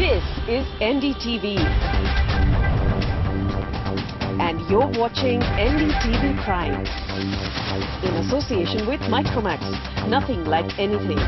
This is NDTV. And you're watching NDTV Prime. In association with Micromax. Nothing like anything.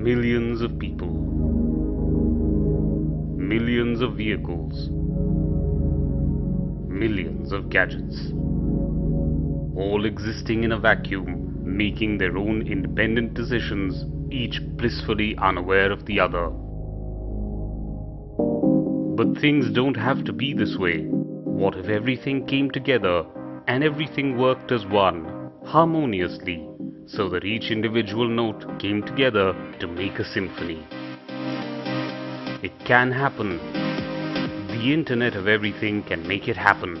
Millions of people, millions of vehicles, millions of gadgets, all existing in a vacuum, making their own independent decisions, each blissfully unaware of the other. But things don't have to be this way. What if everything came together and everything worked as one, harmoniously, so that each individual note came together to make a symphony? It can happen. The Internet of Everything can make it happen.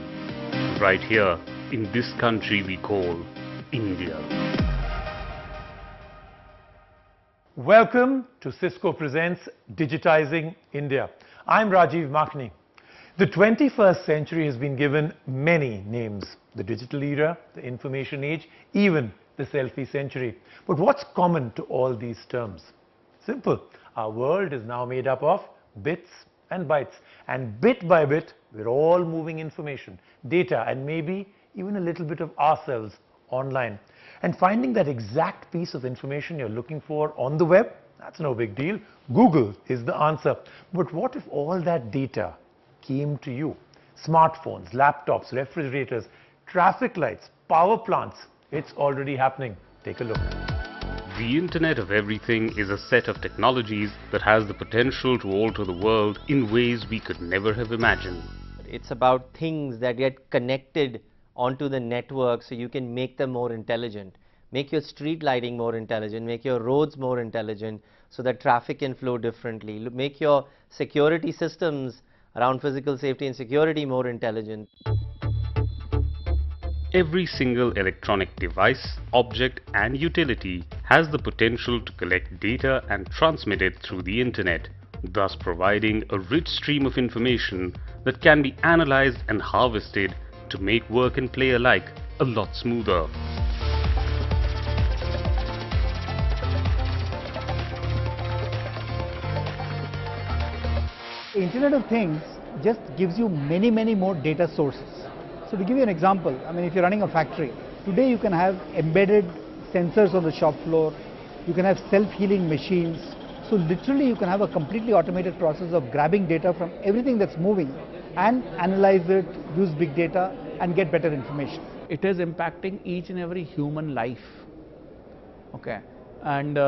Right here, in this country we call India. Welcome to Cisco Presents Digitizing India. I'm Rajiv Makhni. The 21st century has been given many names. The digital era, the information age, even the selfie century. But what's common to all these terms? Simple. Our world is now made up of bits and bytes. And bit by bit, we're all moving information, data, and maybe even a little bit of ourselves online. And finding that exact piece of information you're looking for on the web, that's no big deal. Google is the answer. But what if all that data came to you? Smartphones, laptops, refrigerators, traffic lights, power plants. It's already happening. Take a look. The Internet of Everything is a set of technologies that has the potential to alter the world in ways we could never have imagined. It's about things that get connected onto the network so you can make them more intelligent. Make your street lighting more intelligent, make your roads more intelligent so that traffic can flow differently. Make your security systems around physical safety and security more intelligent. Every single electronic device, object and utility has the potential to collect data and transmit it through the Internet, thus providing a rich stream of information that can be analyzed and harvested to make work and play alike a lot smoother. The Internet of Things just gives you many more data sources. So to give you an example, I mean, if you're running a factory, today you can have embedded sensors on the shop floor, you can have self-healing machines. So literally you can have a completely automated process of grabbing data from everything that's moving and analyze it, use big data and get better information. It is impacting each and every human life, okay, and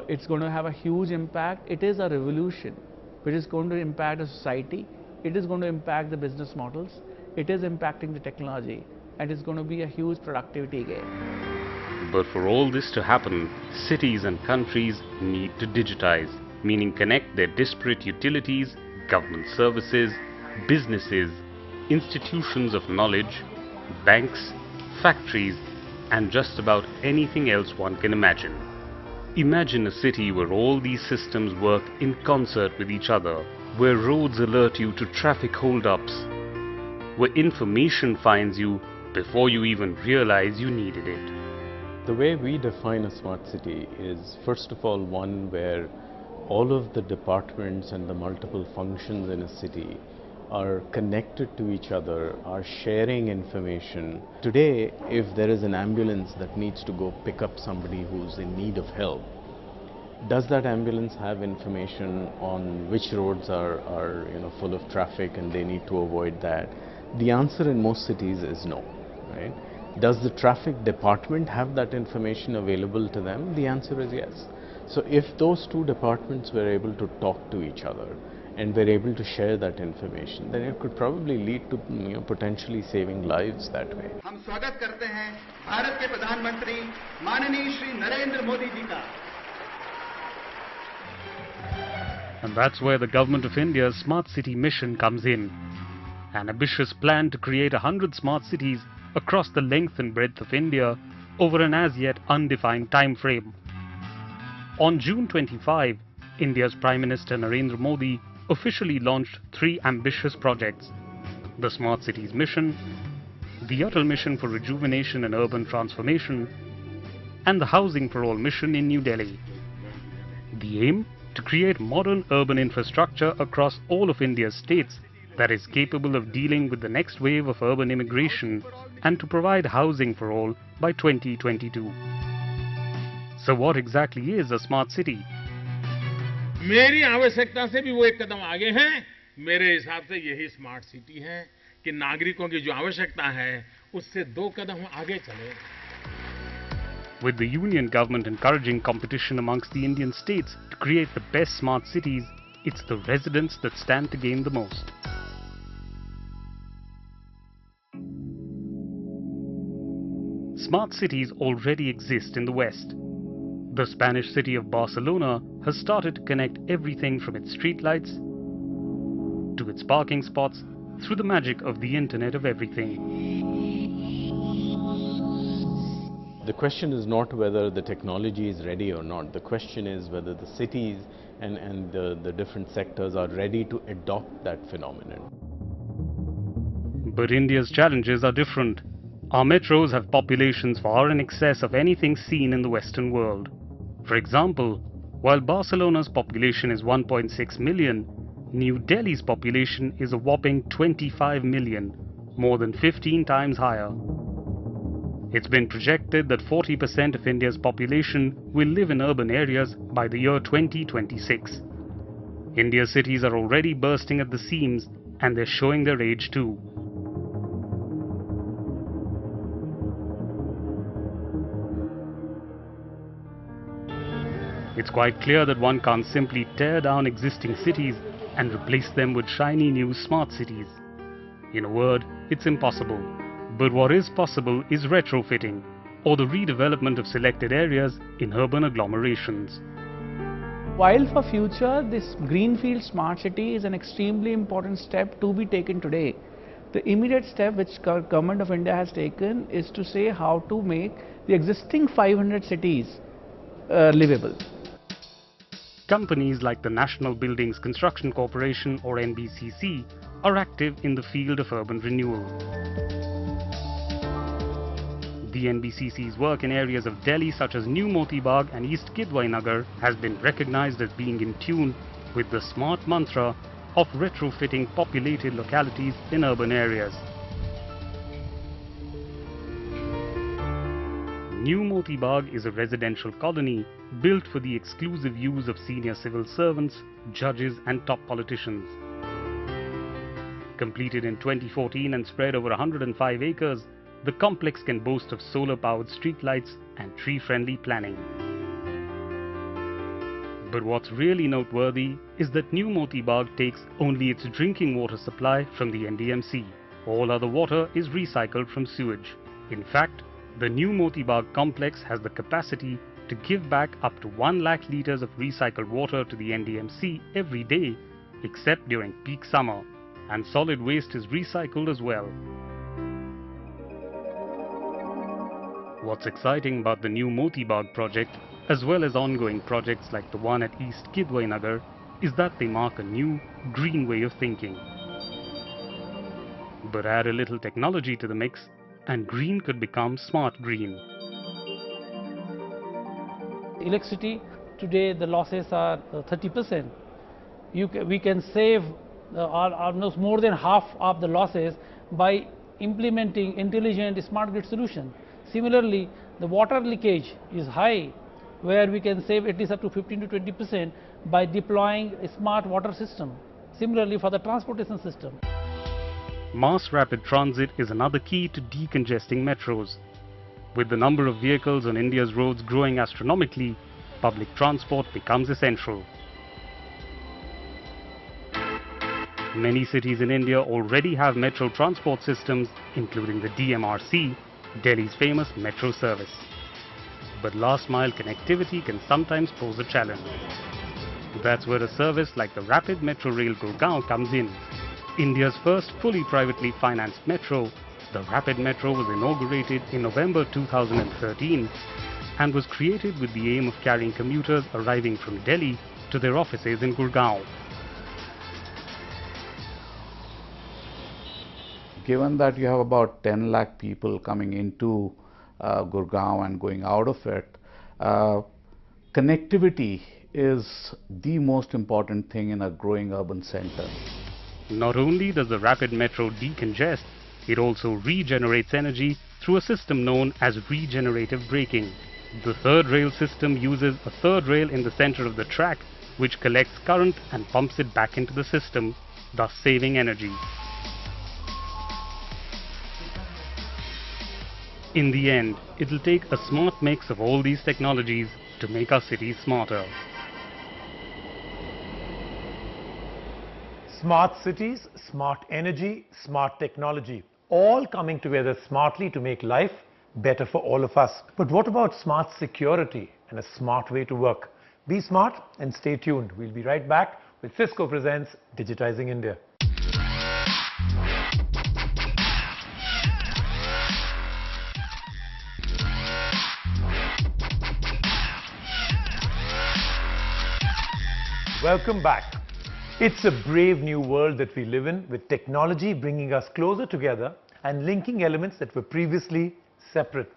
it's going to have a huge impact. It is a revolution which is going to impact the society, it is going to impact the business models, it is impacting the technology, and it's going to be a huge productivity gain. But for all this to happen, cities and countries need to digitize, meaning connect their disparate utilities, government services, businesses, institutions of knowledge, banks, factories, and just about anything else one can imagine. Imagine a city where all these systems work in concert with each other, where roads alert you to traffic holdups, where information finds you before you even realize you needed it. The way we define a smart city is, first of all, one where all of the departments and the multiple functions in a city are connected to each other, are sharing information. Today, if there is an ambulance that needs to go pick up somebody who's in need of help, does that ambulance have information on which roads are full of traffic and they need to avoid that? The answer in most cities is no, right? Does the traffic department have that information available to them? The answer is yes. So if those two departments were able to talk to each other and were able to share that information, then it could probably lead to potentially saving lives that way. हम स्वागत करते हैं भारत के प्रधानमंत्री माननीय श्री नरेंद्र मोदी जी का. And that's where the Government of India's Smart City mission comes in. An ambitious plan to create 100 smart cities across the length and breadth of India over an as yet undefined time frame. On June 25, India's Prime Minister Narendra Modi officially launched 3 ambitious projects: the Smart Cities Mission, the Atal Mission for Rejuvenation and Urban Transformation, and the Housing for All Mission in New Delhi. The aim? To create modern urban infrastructure across all of India's states that is capable of dealing with the next wave of urban immigration and to provide housing for all by 2022. So what exactly is a smart city? मेरी आवश्यकता से भी वो एक कदम आगे हैं। मेरे हिसाब से यही स्मार्ट सिटी है कि नागरिकों की जो आवश्यकता है उससे 2 कदम आगे चले। With the union government encouraging competition amongst the Indian states to create the best smart cities, it's the residents that stand to gain the most. Smart cities already exist in the West. The Spanish city of Barcelona has started to connect everything from its streetlights to its parking spots through the magic of the Internet of Everything. The question is not whether the technology is ready or not. The question is whether the cities and the different sectors are ready to adopt that phenomenon. But India's challenges are different. Our metros have populations far in excess of anything seen in the Western world. For example, while Barcelona's population is 1.6 million, New Delhi's population is a whopping 25 million, more than 15 times higher. It's been projected that 40% of India's population will live in urban areas by the year 2026. India's cities are already bursting at the seams, and they're showing their age too. It's quite clear that one can't simply tear down existing cities and replace them with shiny new smart cities. In a word, it's impossible. But what is possible is retrofitting, or the redevelopment of selected areas in urban agglomerations. While for future, this greenfield smart city is an extremely important step to be taken today. The immediate step which Government of India has taken is to say how to make the existing 500 cities livable. Companies like the National Buildings Construction Corporation, or NBCC, are active in the field of urban renewal. The NBCC's work in areas of Delhi such as New Moti Bagh and East Kidwai Nagar has been recognized as being in tune with the smart mantra of retrofitting populated localities in urban areas. New Moti Bagh is a residential colony built for the exclusive use of senior civil servants, judges and top politicians. Completed in 2014 and spread over 105 acres, the complex can boast of solar-powered streetlights and tree-friendly planning. But what's really noteworthy is that New Moti Bagh takes only its drinking water supply from the NDMC. All other water is recycled from sewage. In fact, the New Moti Bagh complex has the capacity to give back up to 1 lakh litres of recycled water to the NDMC every day, except during peak summer, and solid waste is recycled as well. What's exciting about the New Moti Bagh project, as well as ongoing projects like the one at East Kidwai Nagar, is that they mark a new, green way of thinking. But add a little technology to the mix, and green could become smart green. Electricity, today the losses are 30%. We can save almost more than half of the losses by implementing intelligent smart grid solution. Similarly, the water leakage is high, where we can save at least up to 15 to 20% by deploying a smart water system. Similarly, for the transportation system. Mass rapid transit is another key to decongesting metros. With the number of vehicles on India's roads growing astronomically, public transport becomes essential. Many cities in India already have metro transport systems, including the DMRC, Delhi's famous metro service. But last-mile connectivity can sometimes pose a challenge. That's where a service like the Rapid Metro Rail Gurgaon comes in. India's first fully privately financed metro, The rapid metro was inaugurated in November 2013 and was created with the aim of carrying commuters arriving from Delhi to their offices in Gurgaon. Given that you have about 10 lakh people coming into Gurgaon and going out of it, connectivity is the most important thing in a growing urban center. Not only does the rapid metro decongest, it also regenerates energy through a system known as regenerative braking. The third rail system uses a third rail in the center of the track, which collects current and pumps it back into the system, thus saving energy. In the end, it'll take a smart mix of all these technologies to make our cities smarter. Smart cities, smart energy, smart technology, all coming together smartly to make life better for all of us. But what about smart security and a smart way to work? Be smart and stay tuned. We'll be right back with Cisco Presents Digitizing India. Welcome back. It's a brave new world that we live in, with technology bringing us closer together and linking elements that were previously separate.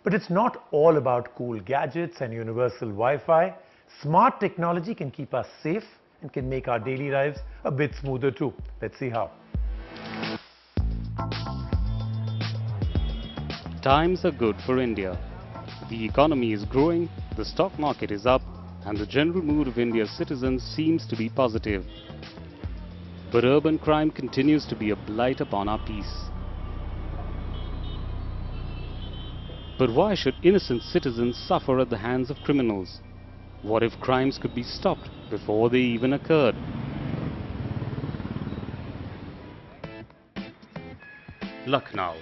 But it's not all about cool gadgets and universal Wi-Fi. Smart technology can keep us safe and can make our daily lives a bit smoother too. Let's see how. Times are good for India. The economy is growing, the stock market is up, and the general mood of India's citizens seems to be positive. But urban crime continues to be a blight upon our peace. But why should innocent citizens suffer at the hands of criminals? What if crimes could be stopped before they even occurred? Lucknow,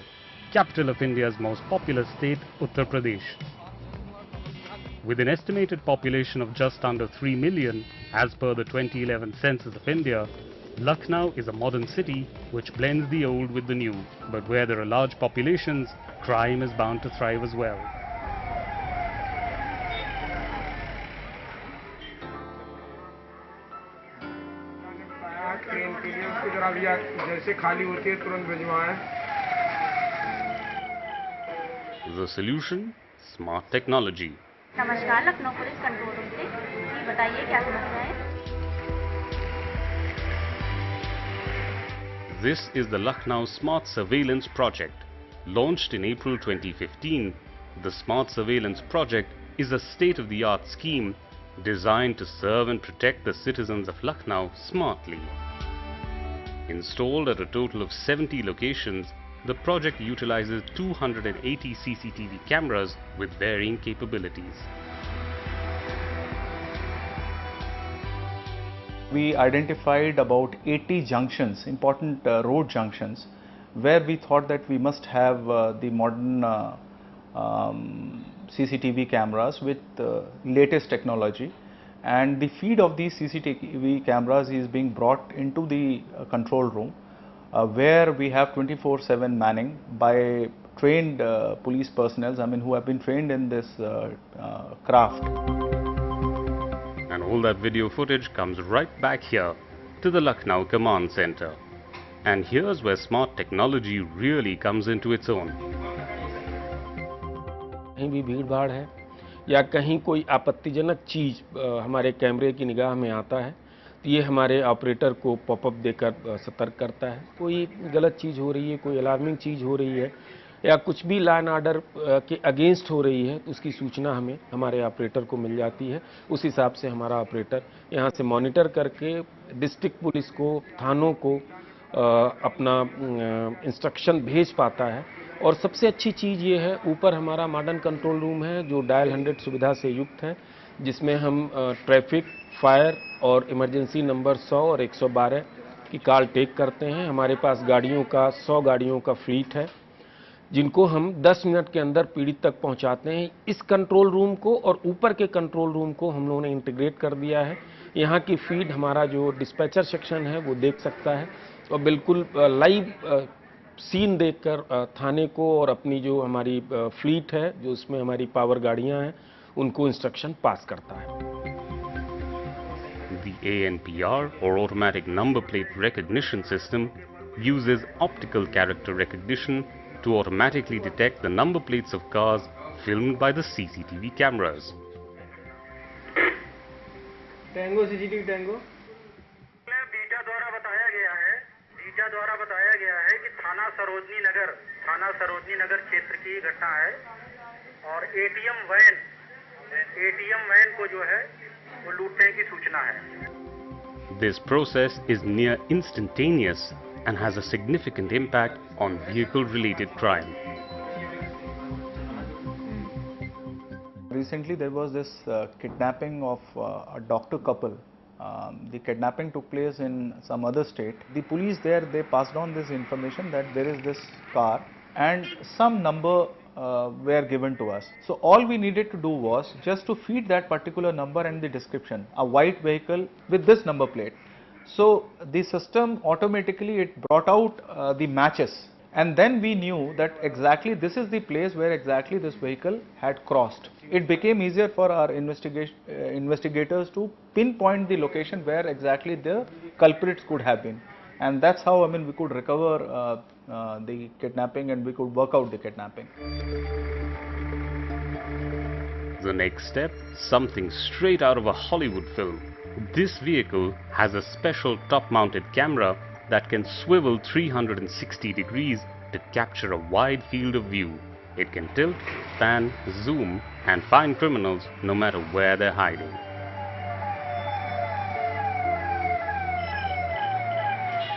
capital of India's most populous state, Uttar Pradesh. With an estimated population of just under 3 million, as per the 2011 census of India, Lucknow is a modern city which blends the old with the new. But where there are large populations, crime is bound to thrive as well. The solution? Smart technology. नमस्कार Lucknow police control room से जी बताइए क्या समस्या है This is the Lucknow Smart Surveillance Project. Launched in April 2015, the Smart Surveillance Project is a state-of-the-art scheme designed to serve and protect the citizens of Lucknow smartly. Installed at a total of 70 locations, the project utilizes 280 CCTV cameras with varying capabilities. We identified about 80 junctions, important road junctions, where we thought that we must have the modern CCTV cameras with latest technology, and the feed of these CCTV cameras is being brought into the control room, where we have 24/7 manning by trained police personnel, who have been trained in this craft. And all that video footage comes right back here to the Lucknow Command Center. And here's where smart technology really comes into its own. कहीं भी भीड़ भाड़ है या कहीं कोई आपत्तिजनक चीज़ हमारे कैमरे की निगाह में आता है, तो ये हमारे ऑपरेटर को पॉपअप देकर सतर्क करता है। कोई गलत चीज़ हो रही है, कोई अलार्मिंग चीज़ हो रही है या कुछ भी लॉ एंड ऑर्डर के अगेंस्ट हो रही है, तो उसकी सूचना हमें हमारे ऑपरेटर को मिल जाती है। उस हिसाब से हमारा ऑपरेटर यहाँ से मॉनिटर करके डिस्ट्रिक्ट पुलिस को, थानों को अपना इंस्ट्रक्शन भेज पाता है। और सबसे अच्छी चीज़ ये है, ऊपर हमारा मॉडर्न कंट्रोल रूम है जो डायल 100 सुविधा से युक्त है, जिसमें हम ट्रैफिक, फायर और इमरजेंसी नंबर 100 और 112 की कॉल टेक करते हैं। हमारे पास गाड़ियों का 100 गाड़ियों का फ्लीट है, जिनको हम 10 मिनट के अंदर पीड़ित तक पहुंचाते हैं। इस कंट्रोल रूम को और ऊपर के कंट्रोल रूम को हम लोगों ने इंटीग्रेट कर दिया है। यहाँ की फीड हमारा जो डिस्पैचर सेक्शन है वो देख सकता है और बिल्कुल लाइव सीन देखकर थाने को और अपनी जो हमारी फ्लीट है, जो उसमें हमारी पावर गाड़ियां हैं, उनको इंस्ट्रक्शन पास करता है। The ANPR, or Automatic Number Plate Recognition System, uses optical character recognition to automatically detect the number plates of cars filmed by the CCTV cameras. Tango CCTV tango beta द्वारा बताया गया है कि थाना सरोजनी नगर क्षेत्र की घटना है और एटीएम वैन को जो है वो लूटने की सूचना है। This process is near instantaneous and has a significant impact on vehicle-related crime. Recently there was this kidnapping of a doctor couple. The kidnapping took place in some other state. The police there, they passed on this information that there is this car and some number were given to us. So all we needed to do was just to feed that particular number and the description, a white vehicle with this number plate. So the system automatically it brought out the matches, and then we knew that exactly this is the place where exactly this vehicle had crossed. It became easier for our investigators to pinpoint the location where exactly the culprits could have been, and that's how we could recover the kidnapping and we could work out the kidnapping. The next step, something straight out of a Hollywood film. This vehicle has a special top-mounted camera that can swivel 360 degrees to capture a wide field of view. It can tilt, pan, zoom and find criminals no matter where they're hiding.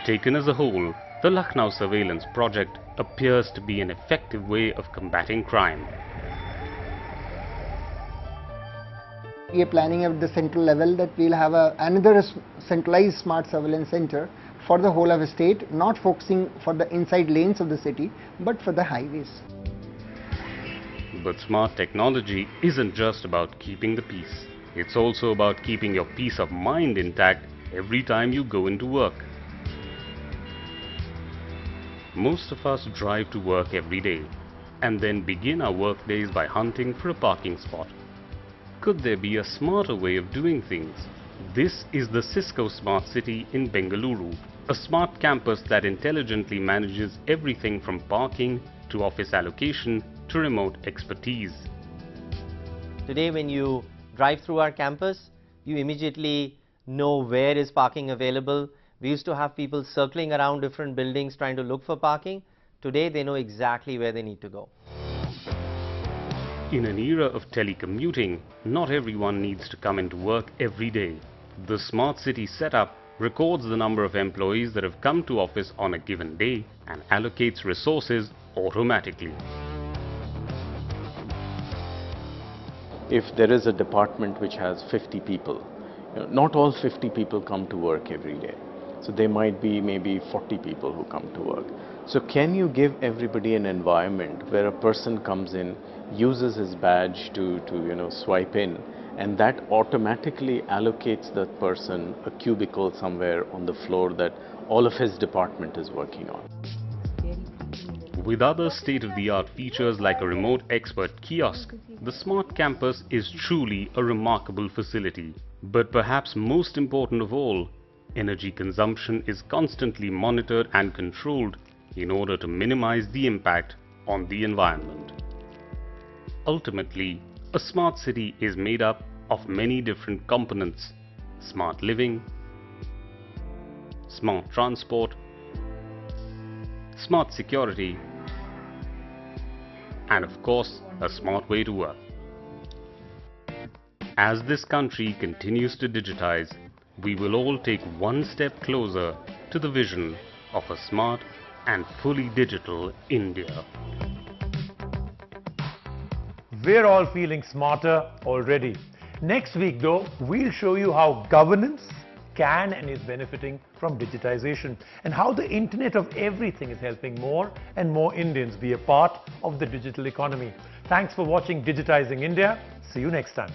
Taken as a whole, the Lucknow surveillance project appears to be an effective way of combating crime. We are planning at the central level that we'll have another centralized smart surveillance center for the whole of the state, not focusing for the inside lanes of the city, but for the highways. But smart technology isn't just about keeping the peace. It's also about keeping your peace of mind intact every time you go into work. Most of us drive to work every day and then begin our work days by hunting for a parking spot. Could there be a smarter way of doing things? This is the Cisco Smart City in Bengaluru, a smart campus that intelligently manages everything from parking to office allocation to remote expertise. Today when you drive through our campus, you immediately know where is parking available. We used to have people circling around different buildings trying to look for parking. Today they know exactly where they need to go. In an era of telecommuting, not everyone needs to come into work every day. The smart city setup records the number of employees that have come to office on a given day and allocates resources automatically. If there is a department which has 50 people, not all 50 people come to work every day. So there might be maybe 40 people who come to work. So can you give everybody an environment where a person comes in, uses his badge to swipe in, and that automatically allocates that person a cubicle somewhere on the floor that all of his department is working on. With other state-of-the-art features like a remote expert kiosk, the smart campus is truly a remarkable facility. But perhaps most important of all, energy consumption is constantly monitored and controlled in order to minimize the impact on the environment. Ultimately, a smart city is made up of many different components: smart living, smart transport, smart security, and of course, a smart way to work. As this country continues to digitize, we will all take one step closer to the vision of a smart and fully digital India. We're all feeling smarter already. Next week though, we'll show you how governance can and is benefiting from digitization and how the Internet of Everything is helping more and more Indians be a part of the digital economy. Thanks for watching Digitizing India. See you next time.